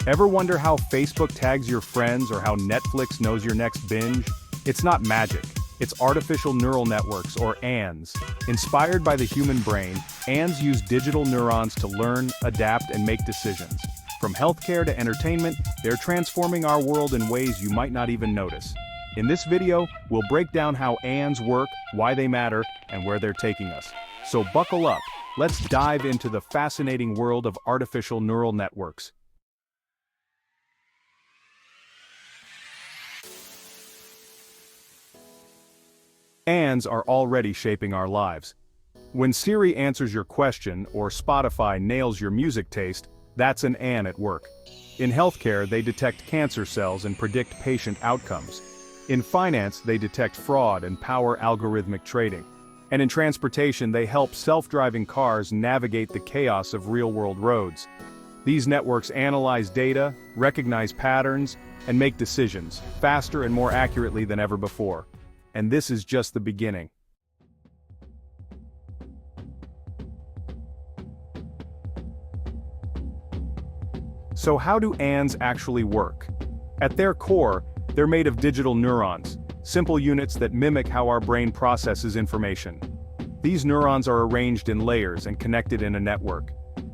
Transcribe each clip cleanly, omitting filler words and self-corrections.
Ever wonder how Facebook tags your friends or how Netflix knows your next binge? It's not magic. It's artificial neural networks, or ANNs. Inspired by the human brain, ANNs use digital neurons to learn, adapt, and make decisions. From healthcare to entertainment, they're transforming our world in ways you might not even notice. In this video, we'll break down how ANNs work, why they matter, and where they're taking us. So buckle up, let's dive into the fascinating world of artificial neural networks. ANNs are already shaping our lives. When Siri answers your question or Spotify nails your music taste, that's an ANN at work. In healthcare, they detect cancer cells and predict patient outcomes. In finance, they detect fraud and power algorithmic trading. And in transportation, they help self-driving cars navigate the chaos of real-world roads. These networks analyze data, recognize patterns, and make decisions, faster and more accurately than ever before. And this is just the beginning. So how do ANNs actually work? At their core, they're made of digital neurons, simple units that mimic how our brain processes information. These neurons are arranged in layers and connected in a network.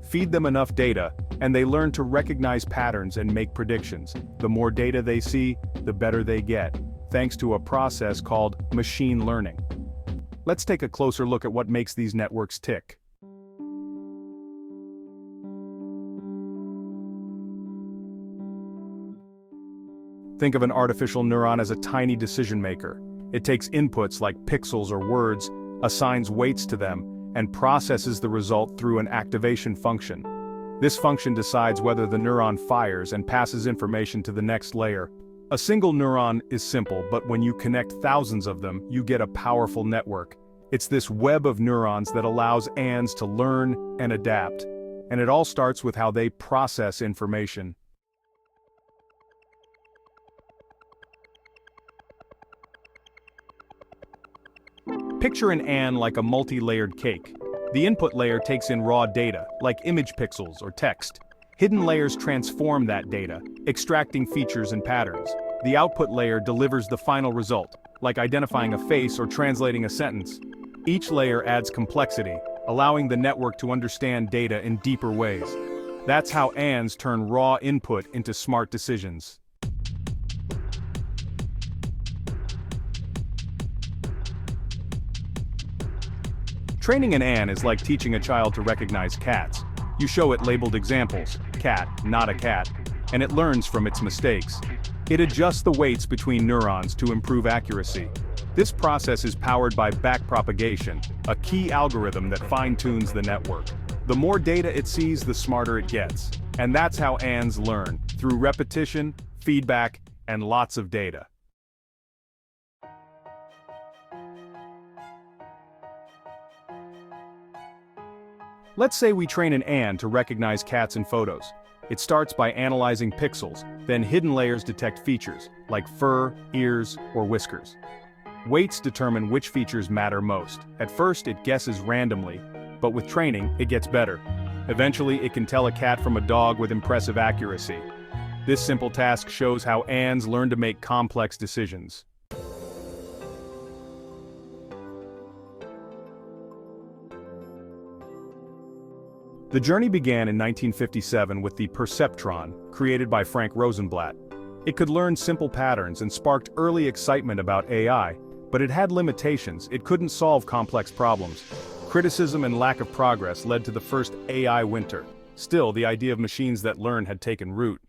Feed them enough data, and they learn to recognize patterns and make predictions. The more data they see, the better they get, thanks to a process called machine learning. Let's take a closer look at what makes these networks tick. Think of an artificial neuron as a tiny decision maker. It takes inputs like pixels or words, assigns weights to them, and processes the result through an activation function. This function decides whether the neuron fires and passes information to the next layer. A single neuron is simple, but when you connect thousands of them, you get a powerful network. It's this web of neurons that allows ANNs to learn and adapt. And it all starts with how they process information. Picture an ANN like a multi-layered cake. The input layer takes in raw data, like image pixels or text. Hidden layers transform that data, extracting features and patterns. The output layer delivers the final result, like identifying a face or translating a sentence. Each layer adds complexity, allowing the network to understand data in deeper ways. That's how ANNs turn raw input into smart decisions. Training an ANN is like teaching a child to recognize cats. You show it labeled examples, cat, not a cat, and it learns from its mistakes. It adjusts the weights between neurons to improve accuracy. This process is powered by backpropagation, a key algorithm that fine-tunes the network. The more data it sees, the smarter it gets. And that's how ANNs learn, through repetition, feedback, and lots of data. Let's say we train an ANN to recognize cats in photos. It starts by analyzing pixels, then hidden layers detect features, like fur, ears, or whiskers. Weights determine which features matter most. At first, it guesses randomly, but with training, it gets better. Eventually, it can tell a cat from a dog with impressive accuracy. This simple task shows how ANNs learn to make complex decisions. The journey began in 1957 with the perceptron, created by Frank Rosenblatt. It could learn simple patterns and sparked early excitement about AI, but it had limitations. It couldn't solve complex problems. Criticism and lack of progress led to the first AI winter. Still, the idea of machines that learn had taken root.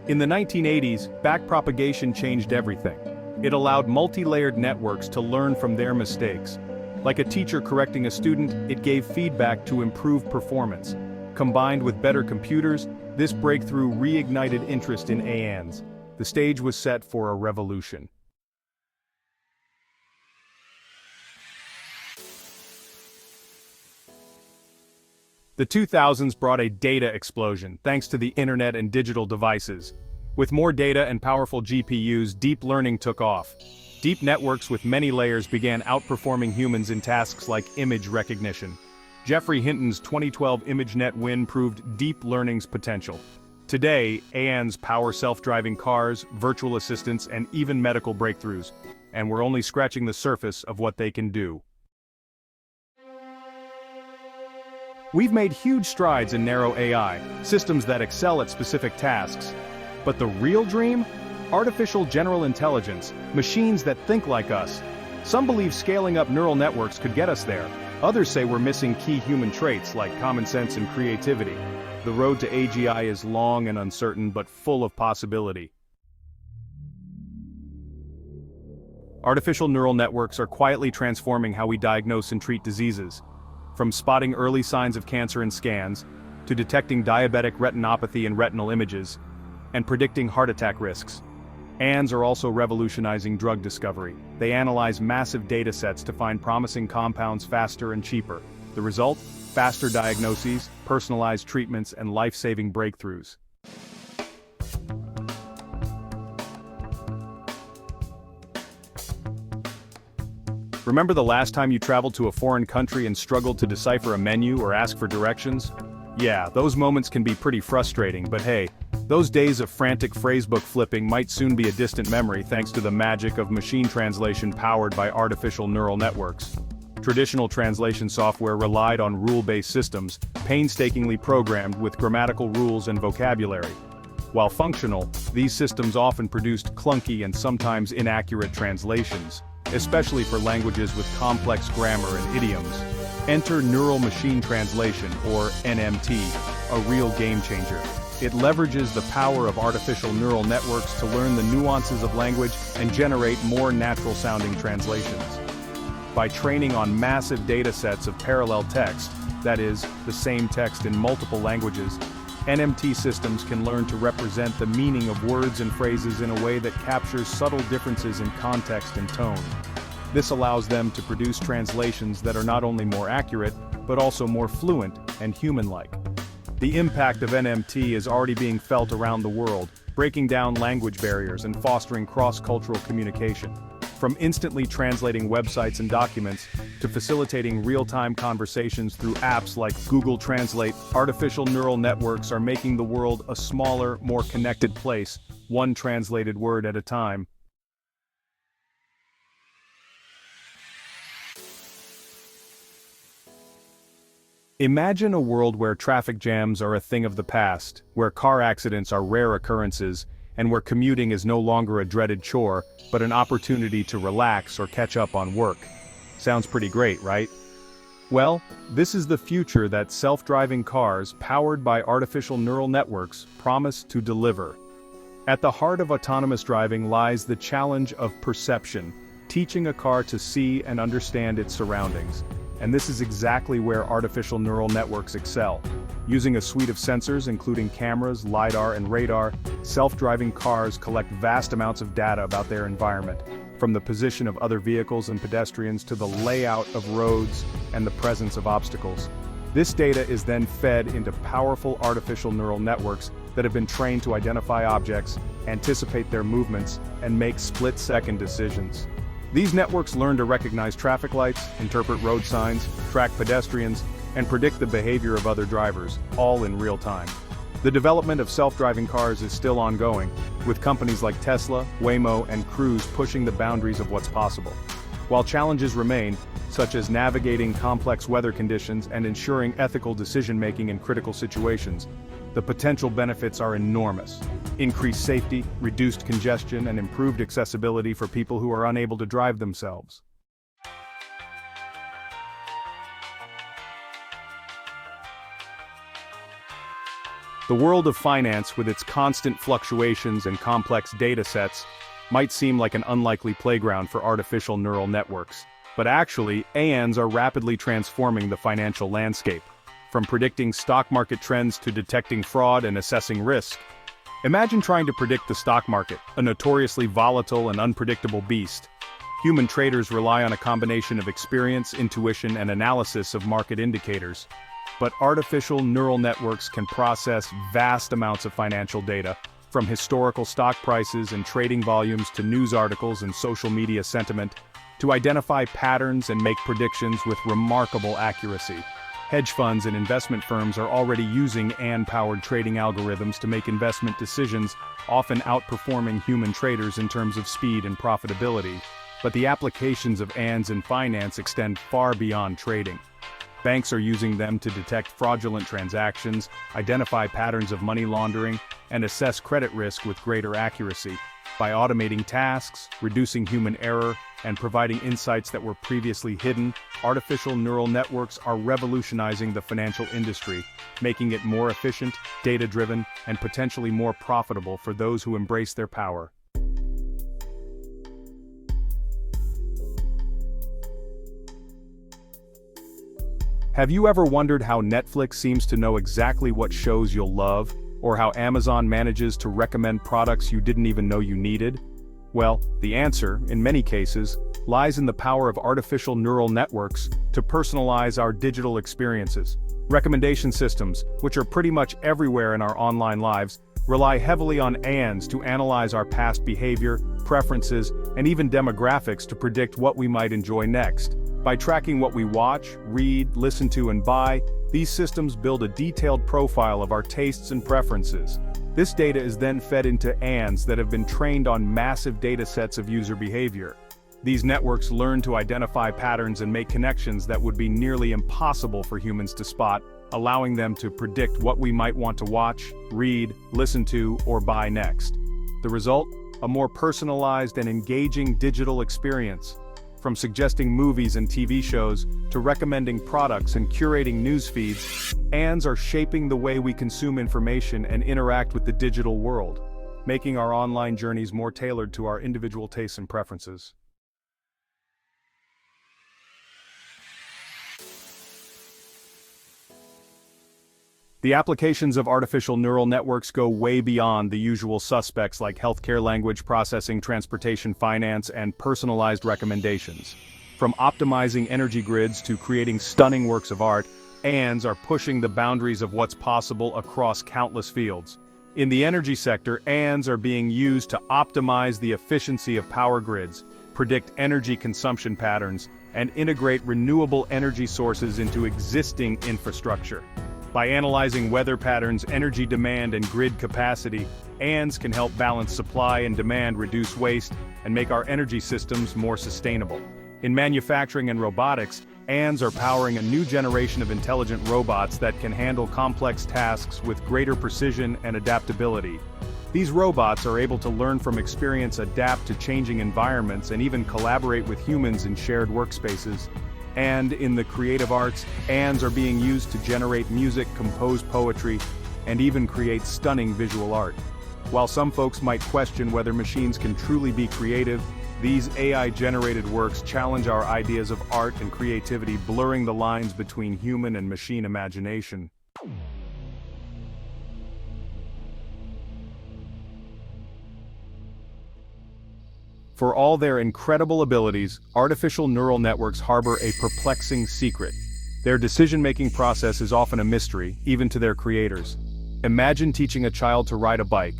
In the 1980s, backpropagation changed everything. It allowed multi-layered networks to learn from their mistakes. Like a teacher correcting a student, it gave feedback to improve performance. Combined with better computers, this breakthrough reignited interest in ANNs. The stage was set for a revolution. The 2000s brought a data explosion, thanks to the internet and digital devices. With more data and powerful GPUs, deep learning took off. Deep networks with many layers began outperforming humans in tasks like image recognition. Geoffrey Hinton's 2012 ImageNet win proved deep learning's potential. Today, ANs power self-driving cars, virtual assistants, and even medical breakthroughs, and we're only scratching the surface of what they can do. We've made huge strides in narrow AI, systems that excel at specific tasks. But the real dream? Artificial general intelligence, machines that think like us. Some believe scaling up neural networks could get us there. Others say we're missing key human traits like common sense and creativity. The road to AGI is long and uncertain, but full of possibility. Artificial neural networks are quietly transforming how we diagnose and treat diseases. From spotting early signs of cancer in scans, to detecting diabetic retinopathy in retinal images, and predicting heart attack risks. ANs are also revolutionizing drug discovery. They analyze massive data sets to find promising compounds faster and cheaper. The result? Faster diagnoses, personalized treatments, and life-saving breakthroughs. Remember the last time you traveled to a foreign country and struggled to decipher a menu or ask for directions? Yeah, those moments can be pretty frustrating, but hey, those days of frantic phrasebook flipping might soon be a distant memory thanks to the magic of machine translation powered by artificial neural networks. Traditional translation software relied on rule-based systems, painstakingly programmed with grammatical rules and vocabulary. While functional, these systems often produced clunky and sometimes inaccurate translations, especially for languages with complex grammar and idioms. Enter Neural Machine Translation, or NMT, a real game-changer. It leverages the power of artificial neural networks to learn the nuances of language and generate more natural-sounding translations. By training on massive data sets of parallel text, that is, the same text in multiple languages, NMT systems can learn to represent the meaning of words and phrases in a way that captures subtle differences in context and tone. This allows them to produce translations that are not only more accurate, but also more fluent and human-like. The impact of NMT is already being felt around the world, breaking down language barriers and fostering cross-cultural communication. From instantly translating websites and documents, to facilitating real-time conversations through apps like Google Translate, artificial neural networks are making the world a smaller, more connected place, one translated word at a time. Imagine a world where traffic jams are a thing of the past, where car accidents are rare occurrences, and where commuting is no longer a dreaded chore, but an opportunity to relax or catch up on work. Sounds pretty great, right? Well, this is the future that self-driving cars powered by artificial neural networks promise to deliver. At the heart of autonomous driving lies the challenge of perception, teaching a car to see and understand its surroundings. And this is exactly where artificial neural networks excel. Using a suite of sensors including cameras, LiDAR, and radar, self-driving cars collect vast amounts of data about their environment, from the position of other vehicles and pedestrians to the layout of roads and the presence of obstacles. This data is then fed into powerful artificial neural networks that have been trained to identify objects, anticipate their movements, and make split-second decisions. These networks learn to recognize traffic lights, interpret road signs, track pedestrians, and predict the behavior of other drivers, all in real time. The development of self-driving cars is still ongoing, with companies like Tesla, Waymo, and Cruise pushing the boundaries of what's possible. While challenges remain, such as navigating complex weather conditions and ensuring ethical decision-making in critical situations, the potential benefits are enormous. Increased safety, reduced congestion, and improved accessibility for people who are unable to drive themselves. The world of finance, with its constant fluctuations and complex data sets, might seem like an unlikely playground for artificial neural networks. But actually, ANs are rapidly transforming the financial landscape, from predicting stock market trends to detecting fraud and assessing risk. Imagine trying to predict the stock market, a notoriously volatile and unpredictable beast. Human traders rely on a combination of experience, intuition, and analysis of market indicators. But artificial neural networks can process vast amounts of financial data, From historical stock prices and trading volumes to news articles and social media sentiment, to identify patterns and make predictions with remarkable accuracy. Hedge funds and investment firms are already using AI-powered trading algorithms to make investment decisions, often outperforming human traders in terms of speed and profitability. But the applications of AI in finance extend far beyond trading. Banks are using them to detect fraudulent transactions, identify patterns of money laundering, and assess credit risk with greater accuracy. By automating tasks, reducing human error, and providing insights that were previously hidden, artificial neural networks are revolutionizing the financial industry, making it more efficient, data-driven, and potentially more profitable for those who embrace their power. Have you ever wondered how Netflix seems to know exactly what shows you'll love, or how Amazon manages to recommend products you didn't even know you needed? Well, the answer, in many cases, lies in the power of artificial neural networks to personalize our digital experiences. Recommendation systems, which are pretty much everywhere in our online lives, rely heavily on AIs to analyze our past behavior, preferences, and even demographics to predict what we might enjoy next. By tracking what we watch, read, listen to, and buy, these systems build a detailed profile of our tastes and preferences. This data is then fed into AIs that have been trained on massive datasets of user behavior. These networks learn to identify patterns and make connections that would be nearly impossible for humans to spot, allowing them to predict what we might want to watch, read, listen to, or buy next. The result? A more personalized and engaging digital experience. From suggesting movies and TV shows, to recommending products and curating news feeds, AIs are shaping the way we consume information and interact with the digital world, making our online journeys more tailored to our individual tastes and preferences. The applications of artificial neural networks go way beyond the usual suspects like healthcare, language processing, transportation, finance, and personalized recommendations. From optimizing energy grids to creating stunning works of art, AIs are pushing the boundaries of what's possible across countless fields. In the energy sector, AIs are being used to optimize the efficiency of power grids, predict energy consumption patterns, and integrate renewable energy sources into existing infrastructure. By analyzing weather patterns, energy demand, and grid capacity, AIs can help balance supply and demand, reduce waste, and make our energy systems more sustainable. In manufacturing and robotics, AIs are powering a new generation of intelligent robots that can handle complex tasks with greater precision and adaptability. These robots are able to learn from experience, adapt to changing environments, and even collaborate with humans in shared workspaces. And in the creative arts, AIs are being used to generate music, compose poetry, and even create stunning visual art. While some folks might question whether machines can truly be creative, these AI-generated works challenge our ideas of art and creativity, blurring the lines between human and machine imagination. For all their incredible abilities, artificial neural networks harbor a perplexing secret. Their decision-making process is often a mystery, even to their creators. Imagine teaching a child to ride a bike.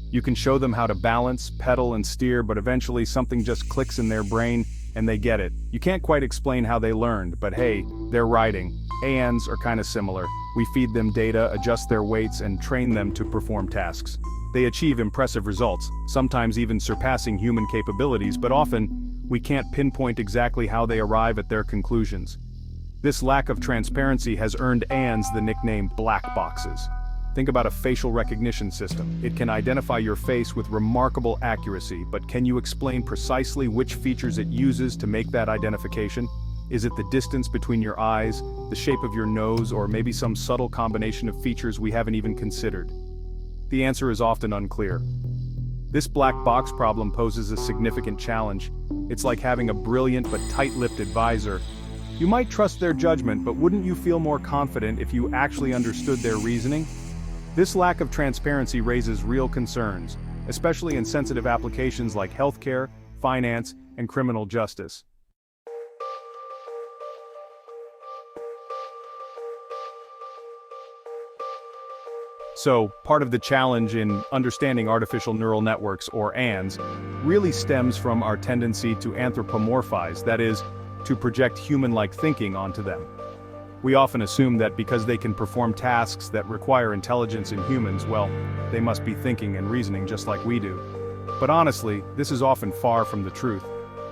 You can show them how to balance, pedal, and steer, but eventually something just clicks in their brain, and they get it. You can't quite explain how they learned, but hey, they're riding. AIs are kinda similar. We feed them data, adjust their weights, and train them to perform tasks. They achieve impressive results, sometimes even surpassing human capabilities, but often, we can't pinpoint exactly how they arrive at their conclusions. This lack of transparency has earned AIs the nickname black boxes. Think about a facial recognition system. It can identify your face with remarkable accuracy, but can you explain precisely which features it uses to make that identification? Is it the distance between your eyes, the shape of your nose, or maybe some subtle combination of features we haven't even considered? The answer is often unclear. This black box problem poses a significant challenge. It's like having a brilliant but tight-lipped advisor. You might trust their judgment, but wouldn't you feel more confident if you actually understood their reasoning? This lack of transparency raises real concerns, especially in sensitive applications like healthcare, finance, and criminal justice. So, part of the challenge in understanding artificial neural networks, or ANNs, really stems from our tendency to anthropomorphize, that is, to project human-like thinking onto them. We often assume that because they can perform tasks that require intelligence in humans, well, they must be thinking and reasoning just like we do. But honestly, this is often far from the truth.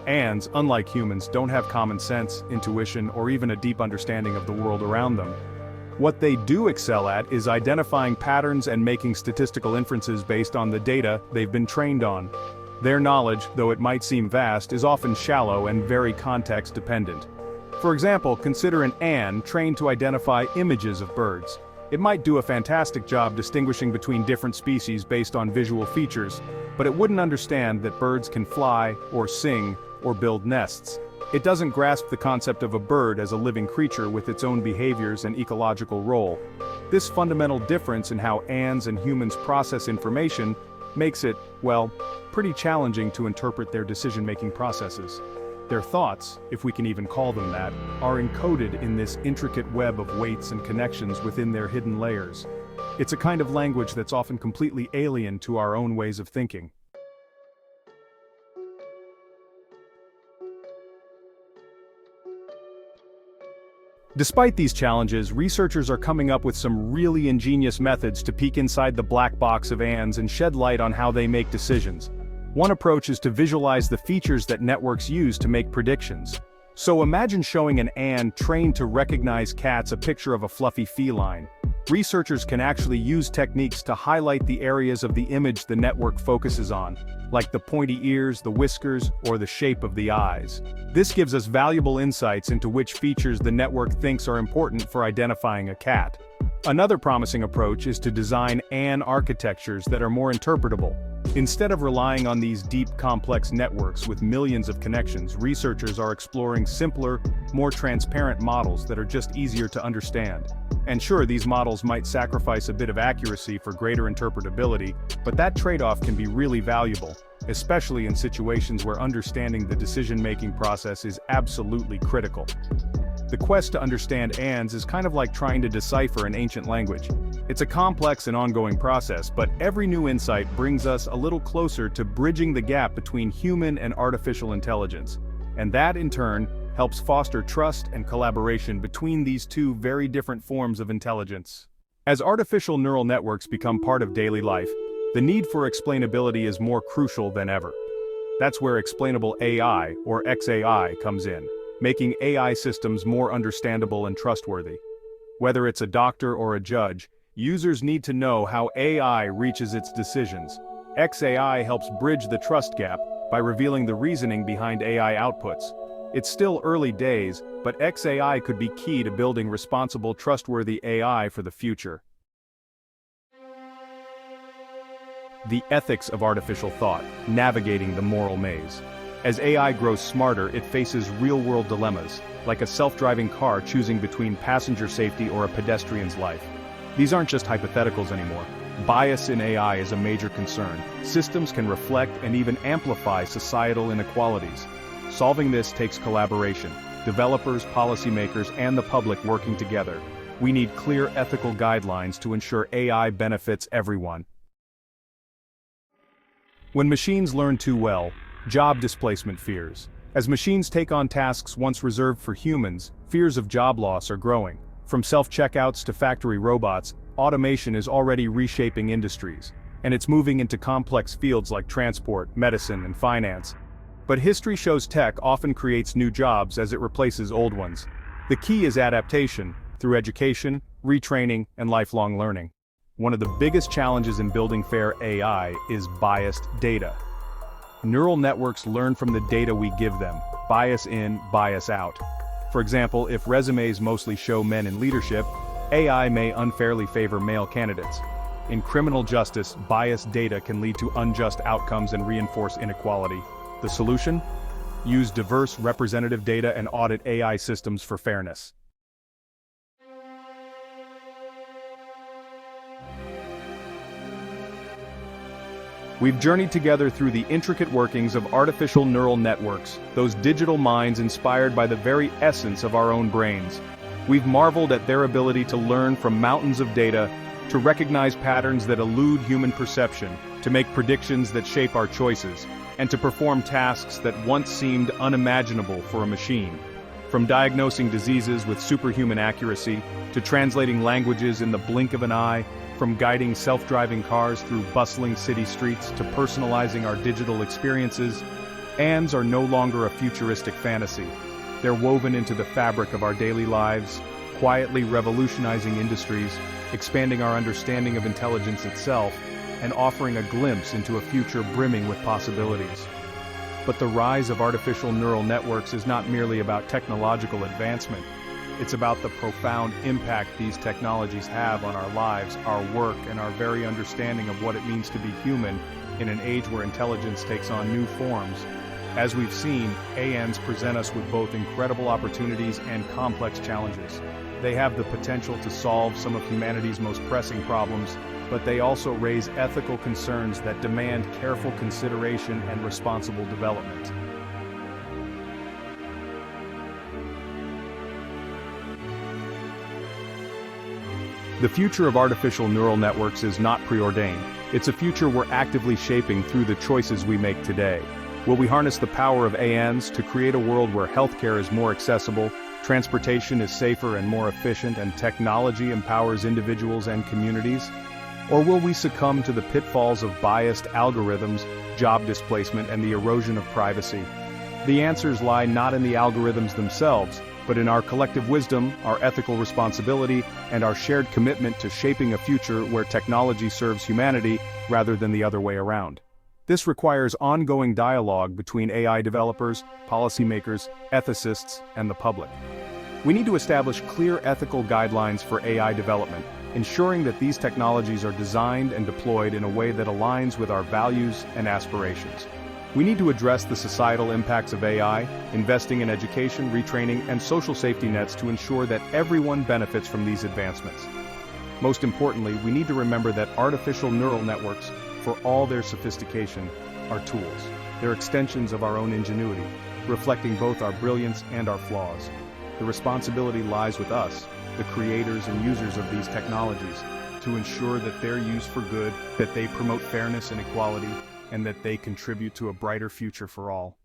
ANNs, unlike humans, don't have common sense, intuition, or even a deep understanding of the world around them. What they do excel at is identifying patterns and making statistical inferences based on the data they've been trained on. Their knowledge, though it might seem vast, is often shallow and very context-dependent. For example, consider an ANN trained to identify images of birds. It might do a fantastic job distinguishing between different species based on visual features, but it wouldn't understand that birds can fly, or sing, or build nests. It doesn't grasp the concept of a bird as a living creature with its own behaviors and ecological role. This fundamental difference in how ANNs and humans process information makes it, well, pretty challenging to interpret their decision-making processes. Their thoughts, if we can even call them that, are encoded in this intricate web of weights and connections within their hidden layers. It's a kind of language that's often completely alien to our own ways of thinking. Despite these challenges, researchers are coming up with some really ingenious methods to peek inside the black box of ANNs and shed light on how they make decisions. One approach is to visualize the features that networks use to make predictions. So imagine showing an ANN trained to recognize cats a picture of a fluffy feline. Researchers can actually use techniques to highlight the areas of the image the network focuses on, like the pointy ears, the whiskers, or the shape of the eyes. This gives us valuable insights into which features the network thinks are important for identifying a cat. Another promising approach is to design ANN architectures that are more interpretable. Instead of relying on these deep, complex networks with millions of connections, researchers are exploring simpler, more transparent models that are just easier to understand. And sure, these models might sacrifice a bit of accuracy for greater interpretability, but that trade-off can be really valuable, especially in situations where understanding the decision-making process is absolutely critical. The quest to understand ANNs is kind of like trying to decipher an ancient language. It's a complex and ongoing process, but every new insight brings us a little closer to bridging the gap between human and artificial intelligence. And that, in turn, helps foster trust and collaboration between these two very different forms of intelligence. As artificial neural networks become part of daily life, the need for explainability is more crucial than ever. That's where explainable AI, or XAI, comes in, making AI systems more understandable and trustworthy. Whether it's a doctor or a judge, users need to know how AI reaches its decisions. XAI helps bridge the trust gap by revealing the reasoning behind AI outputs. It's still early days, but XAI could be key to building responsible, trustworthy AI for the future. The ethics of artificial thought, navigating the moral maze. As AI grows smarter, it faces real-world dilemmas, like a self-driving car choosing between passenger safety or a pedestrian's life. These aren't just hypotheticals anymore. Bias in AI is a major concern. Systems can reflect and even amplify societal inequalities. Solving this takes collaboration, developers, policymakers, and the public working together. We need clear ethical guidelines to ensure AI benefits everyone. When machines learn too well, job displacement fears. As machines take on tasks once reserved for humans, fears of job loss are growing. From self-checkouts to factory robots, automation is already reshaping industries, and it's moving into complex fields like transport, medicine, and finance. But history shows tech often creates new jobs as it replaces old ones. The key is adaptation, through education, retraining, and lifelong learning. One of the biggest challenges in building fair AI is biased data. Neural networks learn from the data we give them, bias in, bias out. For example, if resumes mostly show men in leadership, AI may unfairly favor male candidates. In criminal justice, biased data can lead to unjust outcomes and reinforce inequality. The solution? Use diverse representative data and audit AI systems for fairness. We've journeyed together through the intricate workings of artificial neural networks, those digital minds inspired by the very essence of our own brains. We've marveled at their ability to learn from mountains of data, to recognize patterns that elude human perception, to make predictions that shape our choices, and to perform tasks that once seemed unimaginable for a machine. From diagnosing diseases with superhuman accuracy, to translating languages in the blink of an eye, from guiding self-driving cars through bustling city streets to personalizing our digital experiences, ANs are no longer a futuristic fantasy. They're woven into the fabric of our daily lives, quietly revolutionizing industries, expanding our understanding of intelligence itself, and offering a glimpse into a future brimming with possibilities. But the rise of artificial neural networks is not merely about technological advancement. It's about the profound impact these technologies have on our lives, our work, and our very understanding of what it means to be human in an age where intelligence takes on new forms. As we've seen, ANs present us with both incredible opportunities and complex challenges. They have the potential to solve some of humanity's most pressing problems, but they also raise ethical concerns that demand careful consideration and responsible development. The future of artificial neural networks is not preordained. It's a future we're actively shaping through the choices we make today. Will we harness the power of ANs to create a world where healthcare is more accessible, transportation is safer and more efficient, and technology empowers individuals and communities? Or will we succumb to the pitfalls of biased algorithms, job displacement, and the erosion of privacy? The answers lie not in the algorithms themselves, but in our collective wisdom, our ethical responsibility, and our shared commitment to shaping a future where technology serves humanity rather than the other way around. This requires ongoing dialogue between AI developers, policymakers, ethicists, and the public. We need to establish clear ethical guidelines for AI development, ensuring that these technologies are designed and deployed in a way that aligns with our values and aspirations. We need to address the societal impacts of AI, investing in education, retraining, and social safety nets to ensure that everyone benefits from these advancements. Most importantly, we need to remember that artificial neural networks, for all their sophistication, are tools. They're extensions of our own ingenuity, reflecting both our brilliance and our flaws. The responsibility lies with us, the creators and users of these technologies, to ensure that they're used for good, that they promote fairness and equality, and that they contribute to a brighter future for all.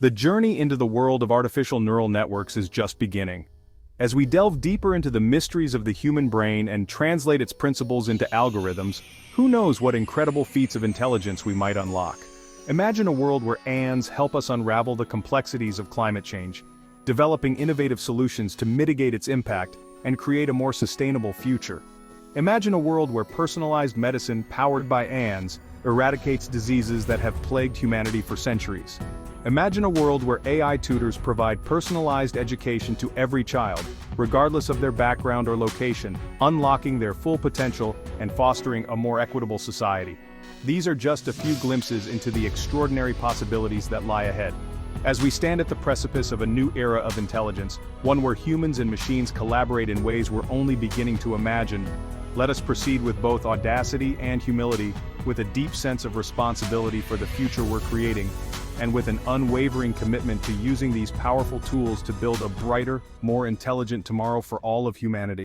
The journey into the world of artificial neural networks is just beginning. As we delve deeper into the mysteries of the human brain and translate its principles into algorithms, who knows what incredible feats of intelligence we might unlock. Imagine a world where ANs help us unravel the complexities of climate change, developing innovative solutions to mitigate its impact and create a more sustainable future. Imagine a world where personalized medicine powered by ANs eradicates diseases that have plagued humanity for centuries. Imagine a world where AI tutors provide personalized education to every child, regardless of their background or location, unlocking their full potential and fostering a more equitable society. These are just a few glimpses into the extraordinary possibilities that lie ahead. As we stand at the precipice of a new era of intelligence, one where humans and machines collaborate in ways we're only beginning to imagine, let us proceed with both audacity and humility, with a deep sense of responsibility for the future we're creating, and with an unwavering commitment to using these powerful tools to build a brighter, more intelligent tomorrow for all of humanity.